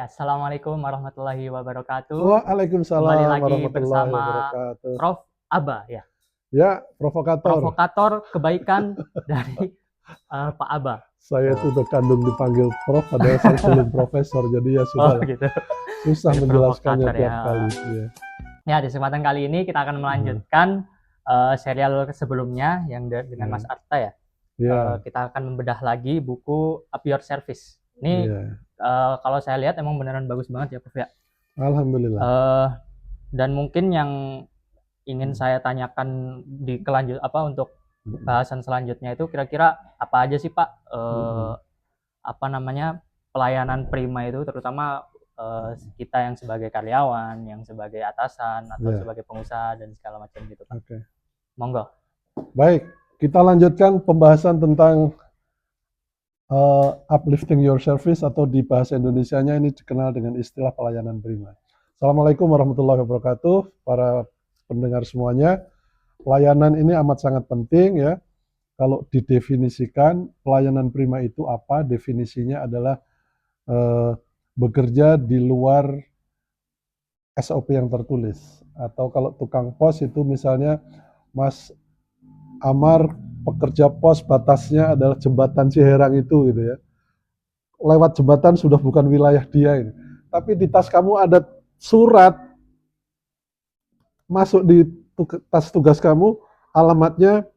Assalamualaikum warahmatullahi wabarakatuh. Kembali Waalaikumsalam lagi warahmatullahi bersama wabarakatuh. Prof. Aba ya, Ya, provokator. provokator kebaikan dari Pak Aba. Saya itu udah kandung dipanggil prof, padahal saya belum profesor, jadi ya Oh sudahlah. gitu. Susah Jadi menjelaskannya provokator tiap ya. kali. Ya. Ya, di kesempatan kali ini kita akan melanjutkan serial sebelumnya yang dengan Mas Arta ya. Ya, Kita akan membedah lagi buku Up Your Service. Ini ya. kalau saya lihat emang beneran bagus banget ya Prof ya. Alhamdulillah. Dan mungkin yang ingin saya tanyakan di untuk bahasan selanjutnya itu kira-kira apa aja sih Pak pelayanan prima itu, terutama kita yang sebagai karyawan, yang sebagai atasan atau sebagai pengusaha dan segala macam gitu Pak. Oke. Monggo. Baik, kita lanjutkan pembahasan tentang uplifting your service, atau di bahasa Indonesianya ini dikenal dengan istilah pelayanan prima. Assalamualaikum warahmatullahi wabarakatuh, para pendengar semuanya. Pelayanan ini amat sangat penting ya. Kalau didefinisikan, pelayanan prima itu apa? Definisinya adalah bekerja di luar SOP yang tertulis. Atau kalau tukang pos itu misalnya Mas Amar, pekerja pos batasnya adalah jembatan Ciherang itu gitu ya. Lewat jembatan sudah bukan wilayah dia ini. Tapi di tas kamu ada surat masuk di tas tugas kamu, alamatnya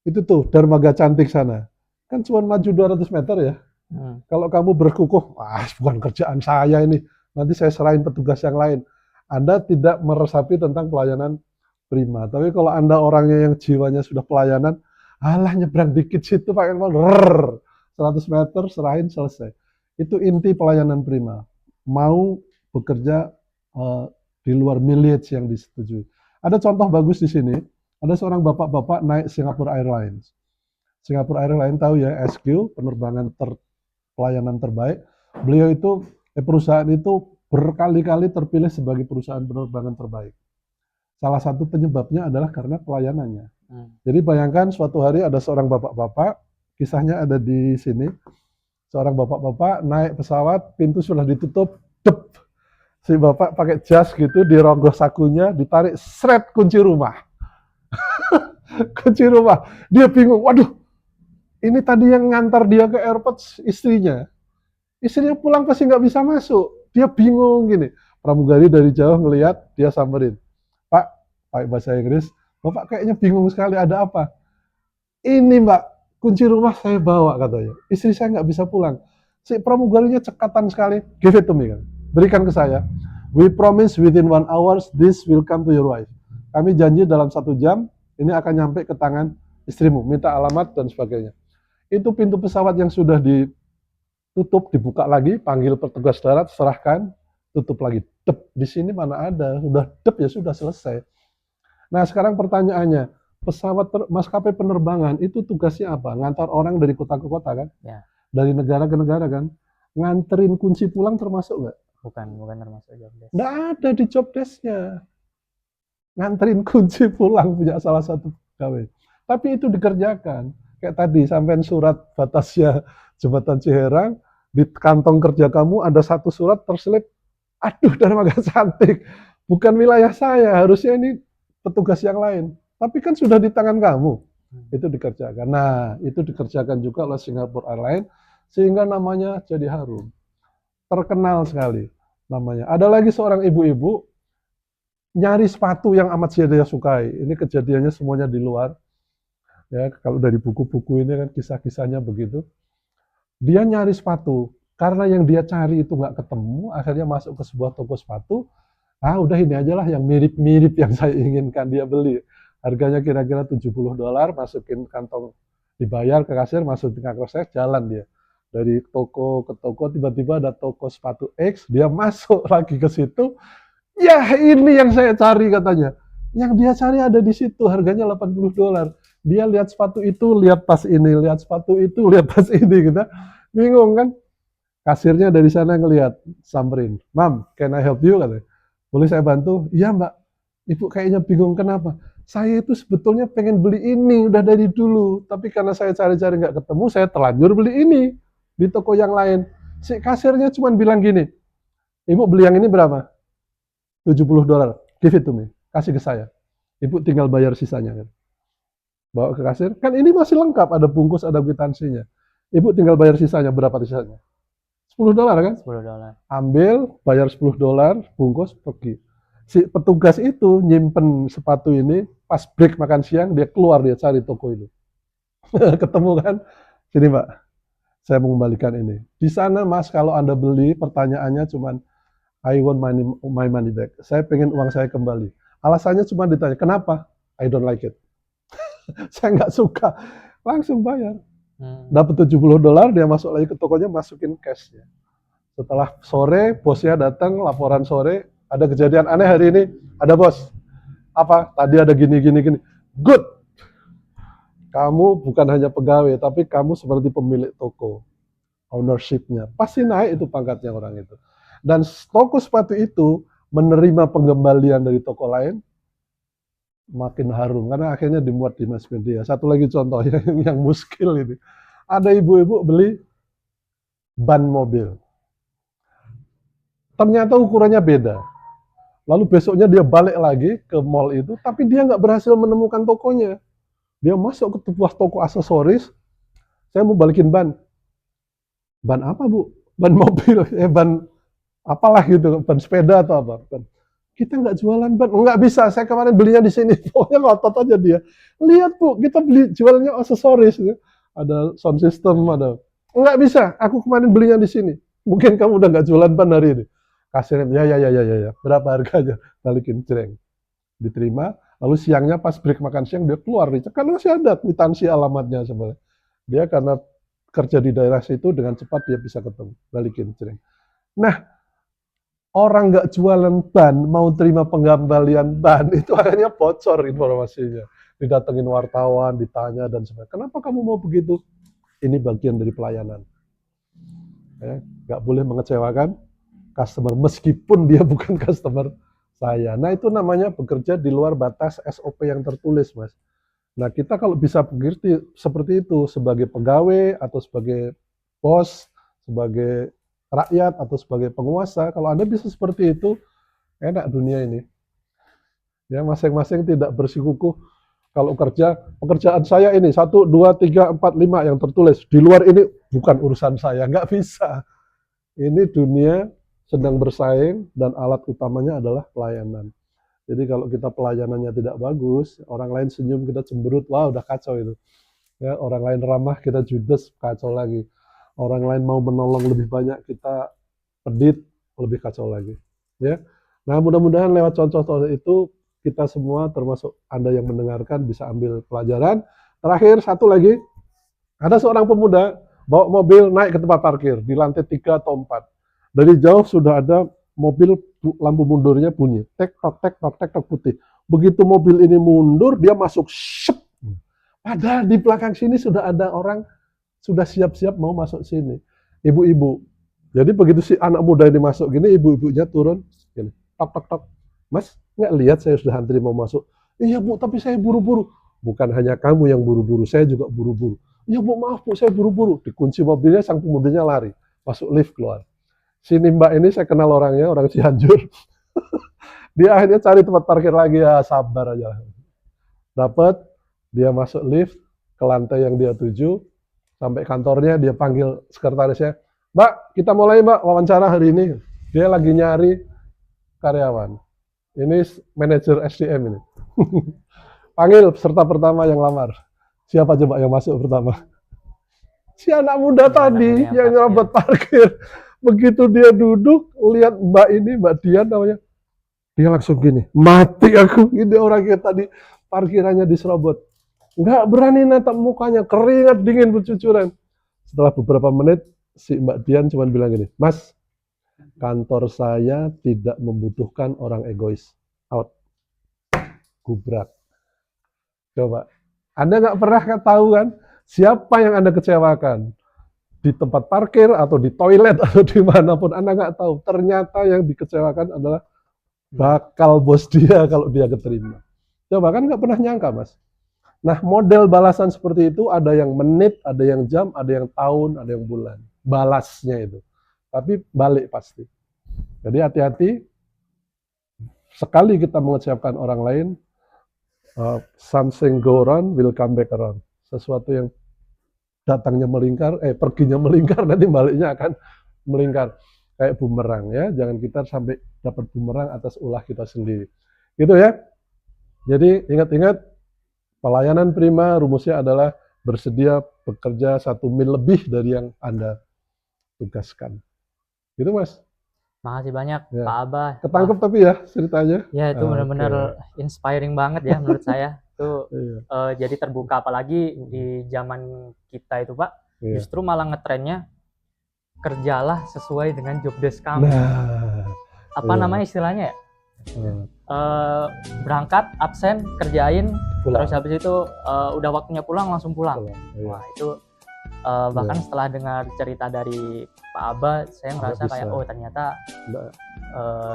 itu tuh Dermaga Cantik sana. Kan cuma maju 200 meter ya. Kalau kamu berkukuh, bukan kerjaan saya ini, nanti saya serahin petugas yang lain. Anda tidak meresapi tentang pelayanan prima. Tapi kalau Anda orangnya yang jiwanya sudah pelayanan, nyebrang dikit situ pakai motor, 100 meter serahin selesai. Itu inti pelayanan prima. Mau bekerja di luar mileage yang disetujui. Ada contoh bagus di sini. Ada seorang bapak-bapak naik Singapore Airlines. Singapore Airlines tahu ya, SQ, penerbangan pelayanan terbaik. Beliau itu, perusahaan itu berkali-kali terpilih sebagai perusahaan penerbangan terbaik. Salah satu penyebabnya adalah karena pelayanannya. Jadi bayangkan suatu hari ada seorang bapak-bapak, kisahnya ada di sini. Seorang bapak-bapak naik pesawat, pintu sudah ditutup, dep. Si bapak pakai jas gitu, dirogoh sakunya, ditarik, seret kunci rumah. Kunci rumah. Dia bingung, waduh, ini tadi yang ngantar dia ke airport istrinya. Istrinya pulang pasti nggak bisa masuk. Dia bingung gini. Pramugari dari jauh ngelihat, dia samperin. Pak, pakai bahasa Inggris, Bapak kayaknya bingung sekali, ada apa? Ini Mbak, kunci rumah saya bawa katanya. Istri saya nggak bisa pulang. Si pramugarinya cekatan sekali, give it to me. Berikan ke saya. We promise within 1 hour this will come to your wife. Kami janji dalam 1 jam, ini akan nyampe ke tangan istrimu. Minta alamat dan sebagainya. Itu pintu pesawat yang sudah ditutup, dibuka lagi, panggil petugas darat, serahkan, tutup lagi. Dep, di sini mana ada, sudah dep ya sudah selesai. Nah sekarang pertanyaannya, pesawat maskapai penerbangan itu tugasnya apa? Ngantar orang dari kota ke kota kan? Ya. Dari negara ke negara kan? Nganterin kunci pulang termasuk nggak? Bukan termasuk job desk. Nggak ada di job desk-nya. Nganterin kunci pulang punya salah satu pegawai. Tapi itu dikerjakan. Kayak tadi, sampai surat batasnya jembatan Ciherang, di kantong kerja kamu ada satu surat terselip, aduh Dermaga Cantik, bukan wilayah saya, harusnya ini petugas yang lain. Tapi kan sudah di tangan kamu. Itu dikerjakan. Nah, itu dikerjakan juga oleh Singapore Airlines, sehingga namanya jadi harum. Terkenal sekali namanya. Ada lagi seorang ibu-ibu, nyari sepatu yang amat dia sukai. Ini kejadiannya semuanya di luar. Ya, kalau dari buku-buku ini kan kisah-kisahnya begitu. Dia nyari sepatu, karena yang dia cari itu nggak ketemu, akhirnya masuk ke sebuah toko sepatu. Udah ini aja lah yang mirip-mirip yang saya inginkan, dia beli. Harganya kira-kira $70, masukin kantong, dibayar ke kasir, masukin ke kresek, jalan dia. Dari toko ke toko, tiba-tiba ada toko sepatu X, dia masuk lagi ke situ. Ya ini yang saya cari katanya. Yang dia cari ada di situ, harganya $80. Dia lihat sepatu itu, lihat tas ini, lihat sepatu itu, lihat tas ini, gitu. Bingung kan? Kasirnya dari sana ngelihat, samperin. Mam, can I help you? Katanya. Boleh saya bantu? Iya Mbak. Ibu kayaknya bingung kenapa? Saya itu sebetulnya pengen beli ini udah dari dulu, tapi karena saya cari-cari nggak ketemu, saya terlanjur beli ini di toko yang lain. Si kasirnya cuma bilang gini, Ibu beli yang ini berapa? $70. Give it to me. Kasih ke saya. Ibu tinggal bayar sisanya kan. Bawa ke kasir. Kan ini masih lengkap, ada bungkus, ada kwitansinya. Ibu tinggal bayar sisanya, berapa sisanya? $10 kan? $10. Ambil, bayar $10, bungkus, pergi. Si petugas itu nyimpen sepatu ini, pas break makan siang, dia keluar, dia cari toko ini. Ketemu kan? Sini Mbak, saya mengembalikan ini. Di sana Mas, kalau Anda beli, pertanyaannya cuman, I want my money back. Saya pengen uang saya kembali. Alasannya cuma ditanya, kenapa? I don't like it. Saya nggak suka. Langsung bayar. Dapat $70, dia masuk lagi ke tokonya, masukin cash. Setelah sore, bosnya datang, laporan sore, ada kejadian aneh hari ini. Ada bos. Apa? Tadi ada gini. Good. Kamu bukan hanya pegawai, tapi kamu seperti pemilik toko. Ownership-nya. Pasti naik itu pangkatnya orang itu. Dan toko sepatu itu menerima pengembalian dari toko lain, makin harum. Karena akhirnya dimuat di mass media. Satu lagi contoh yang muskil ini. Ada ibu-ibu beli ban mobil. Ternyata ukurannya beda. Lalu besoknya dia balik lagi ke mall itu, tapi dia nggak berhasil menemukan tokonya. Dia masuk ke sebuah toko aksesoris, saya mau balikin ban. Ban apa Bu? Ban mobil, ban apalah gitu, ban sepeda atau apa. Ban. Kita nggak jualan ban, nggak bisa, saya kemarin belinya di sini. Pokoknya ngotot aja dia. Lihat Bu, kita beli jualannya aksesoris. Ada sound system, ada. Nggak bisa, aku kemarin belinya di sini. Mungkin kamu udah nggak jualan ban hari ini. Kasirnya, ya. Berapa harganya? Balikin, cereng. Diterima, lalu siangnya pas break makan siang dia keluar nih, kan masih ada kwitansi alamatnya sebenarnya. Dia karena kerja di daerah situ dengan cepat dia bisa ketemu, balikin cereng. Nah, orang nggak jualan ban mau terima pengembalian ban itu akhirnya bocor informasinya. Didatengin wartawan, ditanya dan sebagainya. Kenapa kamu mau begitu? Ini bagian dari pelayanan. Ya, nggak boleh mengecewakan customer meskipun dia bukan customer saya. Nah, itu namanya bekerja di luar batas SOP yang tertulis, Mas. Nah, kita kalau bisa mengerti seperti itu sebagai pegawai atau sebagai bos, sebagai rakyat atau sebagai penguasa, kalau Anda bisa seperti itu, enak dunia ini. Ya, masing-masing tidak bersikukuh. Kalau kerja, pekerjaan saya ini 1, 2, 3, 4, 5 yang tertulis. Di luar ini bukan urusan saya, nggak bisa. Ini dunia sedang bersaing dan alat utamanya adalah pelayanan. Jadi kalau kita pelayanannya tidak bagus, orang lain senyum kita cemberut, wah udah kacau itu. Ya, orang lain ramah kita judes, kacau lagi. Orang lain mau menolong lebih banyak kita pedit, lebih kacau lagi. Ya. Nah, mudah-mudahan lewat contoh-contoh itu kita semua termasuk Anda yang mendengarkan bisa ambil pelajaran. Terakhir satu lagi, ada seorang pemuda bawa mobil naik ke tempat parkir di lantai 3 atau 4. Dari jauh sudah ada mobil lampu mundurnya bunyi, tek tok putih. Begitu mobil ini mundur, dia masuk, syep. Padahal di belakang sini sudah ada orang, sudah siap-siap mau masuk sini. Ibu-ibu. Jadi begitu si anak muda ini masuk gini, ibu-ibunya turun, gini, tok. Mas, nggak lihat saya sudah antri mau masuk. Iya Bu, tapi saya buru-buru. Bukan hanya kamu yang buru-buru, saya juga buru-buru. Iya Bu, maaf Bu, saya buru-buru. Dikunci mobilnya, sang pemudinya lari. Masuk lift keluar. Sini Mbak ini saya kenal orangnya, orang Cianjur. Dia akhirnya cari tempat parkir lagi, ya sabar aja. Dapat, dia masuk lift ke lantai yang dia tuju, sampai kantornya dia panggil sekretarisnya, Mbak, kita mulai Mbak wawancara hari ini. Dia lagi nyari karyawan. Ini manajer SDM ini. Panggil peserta pertama yang lamar. Siapa coba yang masuk pertama? Si anak muda tadi yang nyerobot parkir. Begitu dia duduk, lihat Mbak ini, Mbak Dian namanya, dia langsung gini, mati aku. Ini orang yang tadi parkirannya diserobot. Nggak berani natap mukanya, keringat dingin bercucuran. Setelah beberapa menit, si Mbak Dian cuma bilang gini, Mas, kantor saya tidak membutuhkan orang egois. Out. Gubrak. Coba. Anda nggak pernah tahu kan, siapa yang Anda kecewakan? Di tempat parkir atau di toilet atau dimanapun Anda nggak tahu. Ternyata yang dikecewakan adalah bakal bos dia kalau dia keterima. Coba kan nggak pernah nyangka Mas. Nah model balasan seperti itu ada yang menit, ada yang jam, ada yang tahun, ada yang bulan. Balasnya itu. Tapi balik pasti. Jadi hati-hati, sekali kita mengecewakan orang lain, something go around will come back around. Sesuatu yang datangnya melingkar, perginya melingkar, nanti baliknya akan melingkar. Kayak bumerang ya, jangan kita sampai dapat bumerang atas ulah kita sendiri. Gitu ya. Jadi ingat-ingat, pelayanan prima rumusnya adalah bersedia bekerja 1 mil lebih dari yang Anda tugaskan. Gitu Mas. Makasih banyak Ya. Pak Abah. Ketangkep tapi ya ceritanya. Ya itu benar-benar inspiring banget ya menurut saya. Itu Iya. jadi terbuka, apalagi di zaman kita itu Pak. Iya. Justru malah ngetrennya kerjalah sesuai dengan job desk kamu. Nah, Apa iya. namanya istilahnya ya? Nah, Berangkat, absen, kerjain, pulang. terus habis itu udah waktunya pulang langsung pulang. Iya. Wah itu bahkan setelah dengar cerita dari Pak Abah, saya ngerasa kayak oh ternyata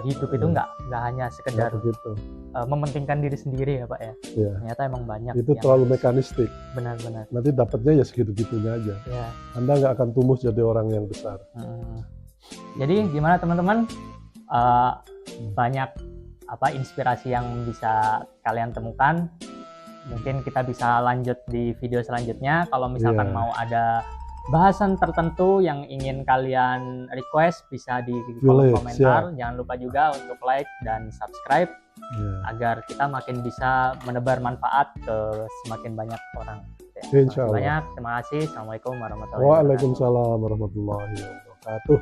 hidup itu nggak hanya sekedar begitu. Mementingkan diri sendiri ya Pak ya. Iya. Ternyata emang banyak. Itu terlalu mekanistik. Benar-benar. Nanti dapatnya ya segitu-gitunya aja. Ya. Anda nggak akan tumbuh jadi orang yang besar. Jadi gimana teman-teman? Banyak inspirasi yang bisa kalian temukan. Mungkin kita bisa lanjut di video selanjutnya. Kalau misalkan mau ada bahasan tertentu yang ingin kalian request, bisa di kolom komentar. Jangan lupa juga untuk like dan subscribe agar kita makin bisa menebar manfaat ke semakin banyak orang. Insya Allah. Banyak. Terima kasih. Assalamualaikum warahmatullahi wabarakatuh. Waalaikumsalam warahmatullahi wabarakatuh.